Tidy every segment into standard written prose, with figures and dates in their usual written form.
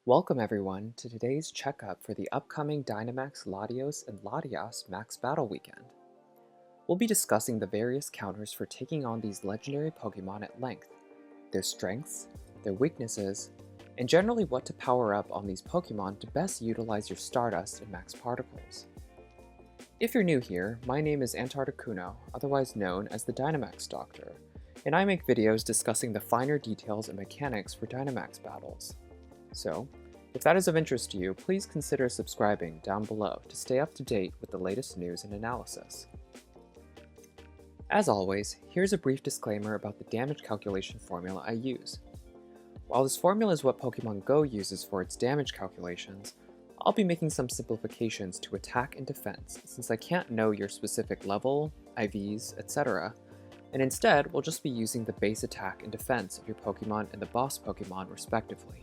Welcome everyone to today's checkup for the upcoming Dynamax Latios and Latias Max Battle Weekend. We'll be discussing the various counters for taking on these legendary Pokemon at length, their strengths, their weaknesses, and generally what to power up on these Pokemon to best utilize your Stardust and Max Particles. If you're new here, my name is Antarcticuno, otherwise known as the Dynamax Doctor, and I make videos discussing the finer details and mechanics for Dynamax battles. So, if that is of interest to you, please consider subscribing down below to stay up to date with the latest news and analysis. As always, here's a brief disclaimer about the damage calculation formula I use. While this formula is what Pokemon Go uses for its damage calculations, I'll be making some simplifications to attack and defense since I can't know your specific level, IVs, etc., and instead we'll just be using the base attack and defense of your Pokemon and the boss Pokemon respectively.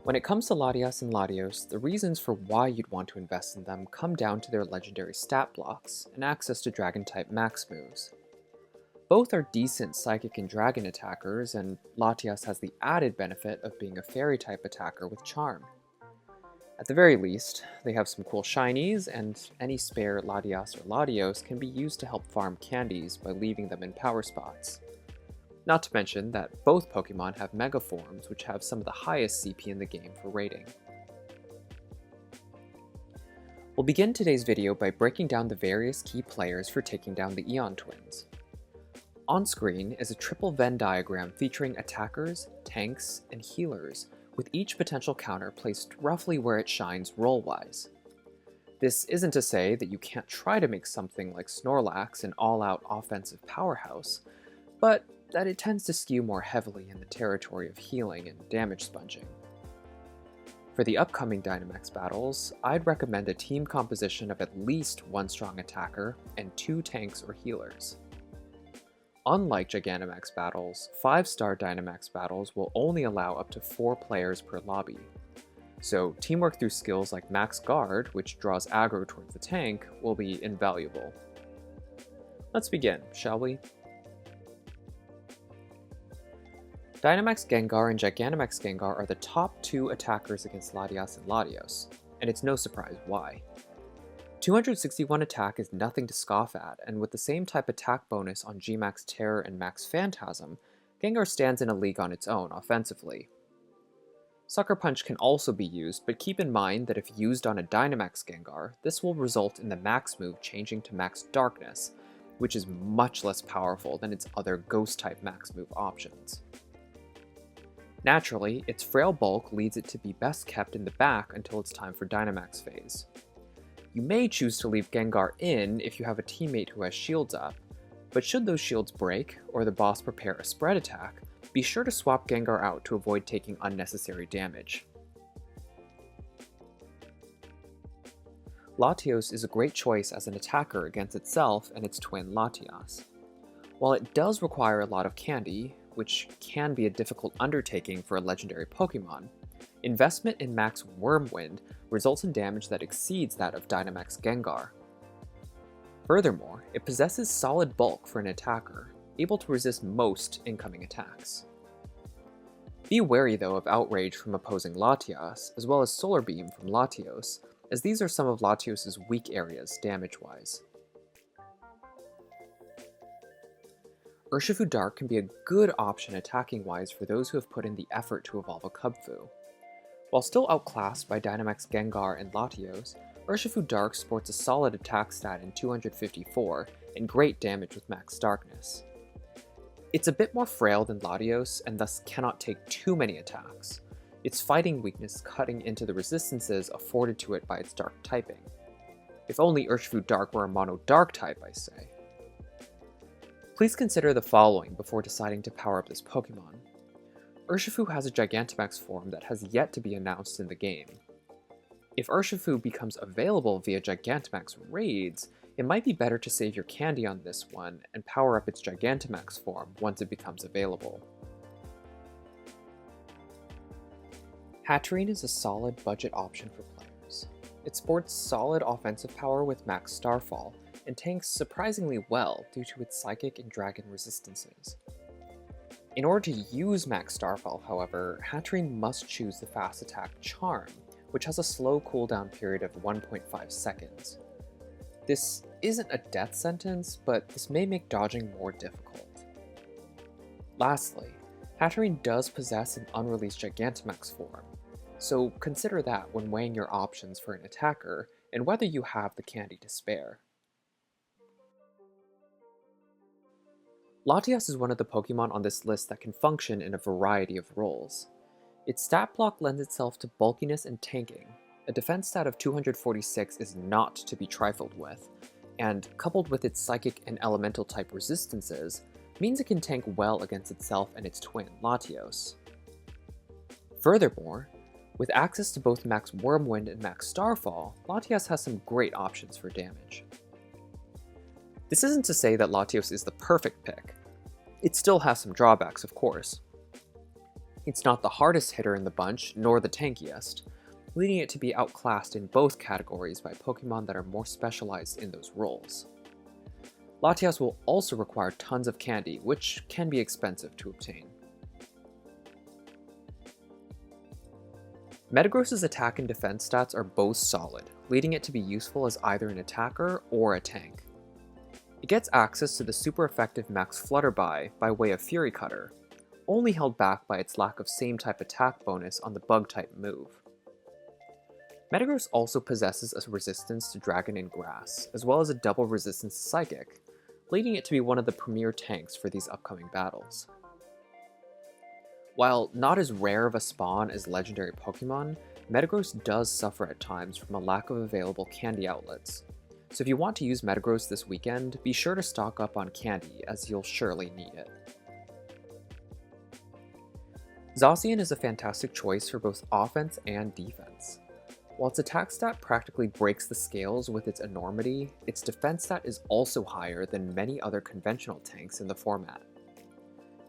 When it comes to Latias and Latios, the reasons for why you'd want to invest in them come down to their legendary stat blocks and access to Dragon-type max moves. Both are decent Psychic and Dragon attackers, and Latias has the added benefit of being a Fairy-type attacker with Charm. At the very least, they have some cool shinies, and any spare Latias or Latios can be used to help farm candies by leaving them in power spots. Not to mention that both Pokemon have Mega Forms, which have some of the highest CP in the game for rating. We'll begin today's video by breaking down the various key players for taking down the Eon Twins. On screen is a triple Venn diagram featuring attackers, tanks, and healers, with each potential counter placed roughly where it shines role-wise. This isn't to say that you can't try to make something like Snorlax an all-out offensive powerhouse, but that it tends to skew more heavily in the territory of healing and damage sponging. For the upcoming Dynamax battles, I'd recommend a team composition of at least one strong attacker and 2 tanks or healers. Unlike Gigantamax battles, 5-star Dynamax battles will only allow up to 4 players per lobby. So teamwork through skills like Max Guard, which draws aggro towards the tank, will be invaluable. Let's begin, shall we? Dynamax Gengar and Gigantamax Gengar are the top 2 attackers against Latias and Latios, and it's no surprise why. 261 attack is nothing to scoff at, and with the same type attack bonus on Gmax Terror and Max Phantasm, Gengar stands in a league on its own offensively. Sucker Punch can also be used, but keep in mind that if used on a Dynamax Gengar, this will result in the Max move changing to Max Darkness, which is much less powerful than its other Ghost-type Max move options. Naturally, its frail bulk leads it to be best kept in the back until it's time for Dynamax phase. You may choose to leave Gengar in if you have a teammate who has shields up, but should those shields break, or the boss prepare a spread attack, be sure to swap Gengar out to avoid taking unnecessary damage. Latios is a great choice as an attacker against itself and its twin Latias. While it does require a lot of candy, which can be a difficult undertaking for a legendary Pokemon, investment in Max Wormwind results in damage that exceeds that of Dynamax Gengar. Furthermore, it possesses solid bulk for an attacker, able to resist most incoming attacks. Be wary though of Outrage from opposing Latias, as well as Solar Beam from Latios, as these are some of Latios' weak areas damage-wise. Urshifu-Dark can be a good option attacking-wise for those who have put in the effort to evolve a Kubfu. While still outclassed by Dynamax Gengar and Latios, Urshifu-Dark sports a solid attack stat in 254 and great damage with Max Darkness. It's a bit more frail than Latios and thus cannot take too many attacks, its fighting weakness cutting into the resistances afforded to it by its dark typing. If only Urshifu-Dark were a mono dark type, I say. Please consider the following before deciding to power up this Pokemon. Urshifu has a Gigantamax form that has yet to be announced in the game. If Urshifu becomes available via Gigantamax raids, it might be better to save your candy on this one and power up its Gigantamax form once it becomes available. Hatterene is a solid budget option for players. It sports solid offensive power with Max Starfall, and tanks surprisingly well due to its Psychic and Dragon resistances. In order to use Max Starfall, however, Hatterene must choose the Fast Attack Charm, which has a slow cooldown period of 1.5 seconds. This isn't a death sentence, but this may make dodging more difficult. Lastly, Hatterene does possess an unreleased Gigantamax form, so consider that when weighing your options for an attacker and whether you have the candy to spare. Latias is one of the Pokemon on this list that can function in a variety of roles. Its stat block lends itself to bulkiness and tanking. A defense stat of 246 is not to be trifled with, and coupled with its psychic and elemental type resistances, means it can tank well against itself and its twin, Latios. Furthermore, with access to both Max Wormwind and Max Starfall, Latias has some great options for damage. This isn't to say that Latios is the perfect pick. It still has some drawbacks, of course. It's not the hardest hitter in the bunch, nor the tankiest, leading it to be outclassed in both categories by Pokemon that are more specialized in those roles. Latias will also require tons of candy, which can be expensive to obtain. Metagross's attack and defense stats are both solid, leading it to be useful as either an attacker or a tank. It gets access to the super effective Max Flutterby by way of Fury Cutter, only held back by its lack of same type attack bonus on the bug type move. Metagross also possesses a resistance to Dragon and Grass, as well as a double resistance to Psychic, leading it to be one of the premier tanks for these upcoming battles. While not as rare of a spawn as legendary Pokemon, Metagross does suffer at times from a lack of available candy outlets. So if you want to use Metagross this weekend, be sure to stock up on candy, as you'll surely need it. Zacian is a fantastic choice for both offense and defense. While its attack stat practically breaks the scales with its enormity, its defense stat is also higher than many other conventional tanks in the format.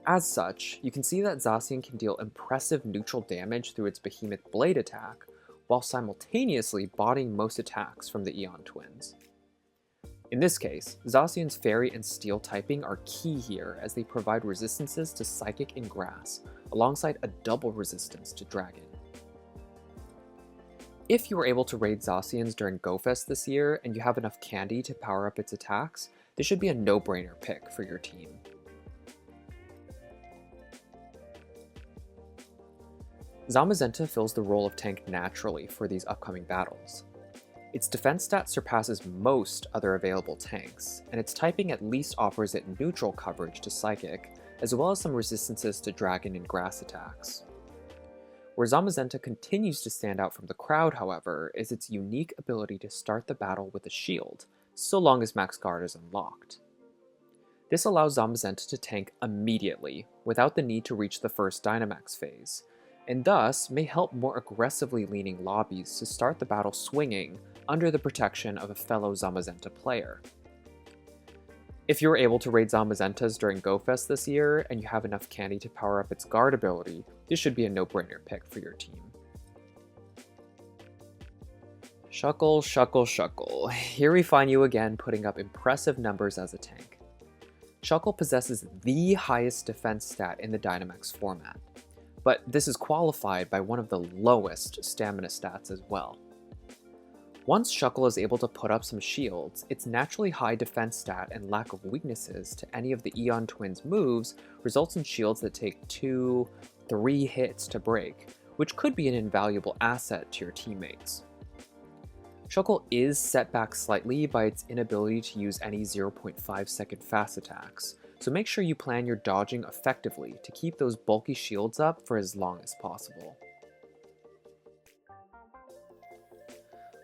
As such, you can see that Zacian can deal impressive neutral damage through its Behemoth Blade attack, while simultaneously bodying most attacks from the Eon Twins. In this case, Zacian's Fairy and Steel typing are key here as they provide resistances to Psychic and Grass, alongside a double resistance to Dragon. If you were able to raid Zacians during GoFest this year and you have enough candy to power up its attacks, this should be a no-brainer pick for your team. Zamazenta fills the role of tank naturally for these upcoming battles. Its defense stat surpasses most other available tanks, and its typing at least offers it neutral coverage to Psychic, as well as some resistances to Dragon and Grass attacks. Where Zamazenta continues to stand out from the crowd, however, is its unique ability to start the battle with a shield, so long as Max Guard is unlocked. This allows Zamazenta to tank immediately, without the need to reach the first Dynamax phase, and thus may help more aggressively leaning lobbies to start the battle swinging under the protection of a fellow Zamazenta player. If you were able to raid Zamazentas during GoFest this year, and you have enough candy to power up its guard ability, this should be a no-brainer pick for your team. Shuckle, Shuckle, Shuckle. Here we find you again putting up impressive numbers as a tank. Shuckle possesses the highest defense stat in the Dynamax format, but this is qualified by one of the lowest stamina stats as well. Once Shuckle is able to put up some shields, its naturally high defense stat and lack of weaknesses to any of the Eon Twins' moves results in shields that take 2-3 hits to break, which could be an invaluable asset to your teammates. Shuckle is set back slightly by its inability to use any 0.5 second fast attacks, so make sure you plan your dodging effectively to keep those bulky shields up for as long as possible.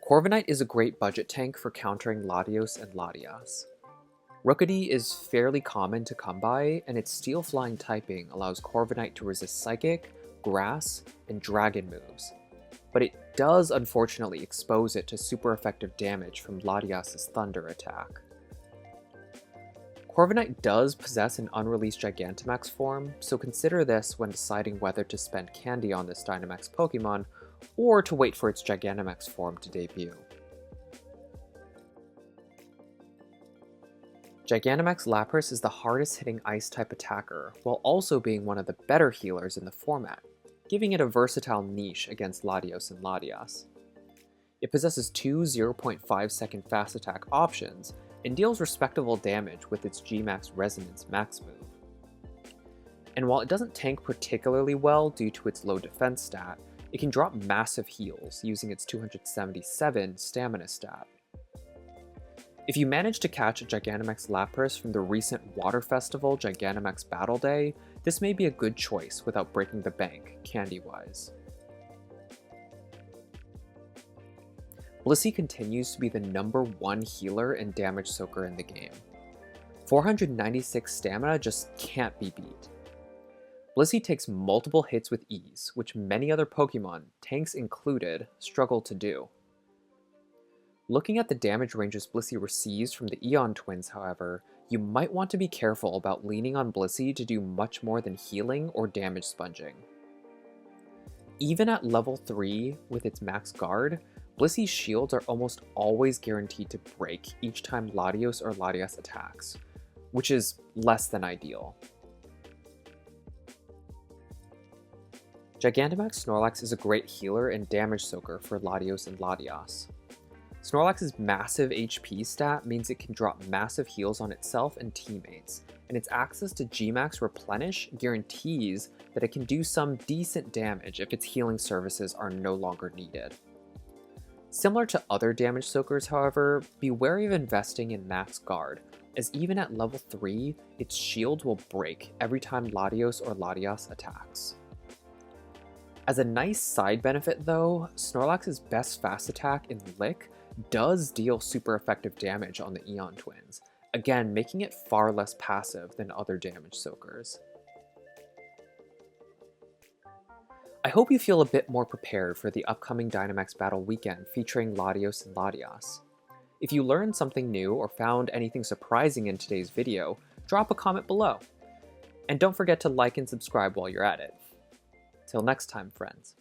Corviknight is a great budget tank for countering Latios and Latias. Rookity is fairly common to come by, and its Steel Flying typing allows Corviknight to resist Psychic, Grass, and Dragon moves, but it does unfortunately expose it to super effective damage from Latias' Thunder attack. Corviknight does possess an unreleased Gigantamax form, so consider this when deciding whether to spend candy on this Dynamax Pokemon or to wait for its Gigantamax form to debut. Gigantamax Lapras is the hardest hitting Ice-type attacker, while also being one of the better healers in the format, giving it a versatile niche against Latios and Latias. It possesses two 0.5 second fast attack options, and deals respectable damage with its Gmax Resonance max move. And while it doesn't tank particularly well due to its low defense stat, it can drop massive heals using its 277 stamina stat. If you manage to catch a Gigantamax Lapras from the recent Water Festival Gigantamax Battle Day, this may be a good choice without breaking the bank, candy-wise. Blissey continues to be the #1 healer and damage soaker in the game. 496 stamina just can't be beat. Blissey takes multiple hits with ease, which many other Pokemon, tanks included, struggle to do. Looking at the damage ranges Blissey receives from the Eon Twins, however, you might want to be careful about leaning on Blissey to do much more than healing or damage sponging. Even at level 3 with its max guard, Blissey's shields are almost always guaranteed to break each time Latios or Latias attacks, which is less than ideal. Gigantamax Snorlax is a great healer and damage soaker for Latios and Latias. Snorlax's massive HP stat means it can drop massive heals on itself and teammates, and its access to Gmax Replenish guarantees that it can do some decent damage if its healing services are no longer needed. Similar to other damage soakers, however, be wary of investing in max guard, as even at level 3, its shield will break every time Latios or Latias attacks. As a nice side benefit though, Snorlax's best fast attack in Lick does deal super effective damage on the Eon Twins, again making it far less passive than other damage soakers. I hope you feel a bit more prepared for the upcoming Dynamax Battle weekend featuring Latios and Latias. If you learned something new or found anything surprising in today's video, drop a comment below. And don't forget to like and subscribe while you're at it. Till next time, friends.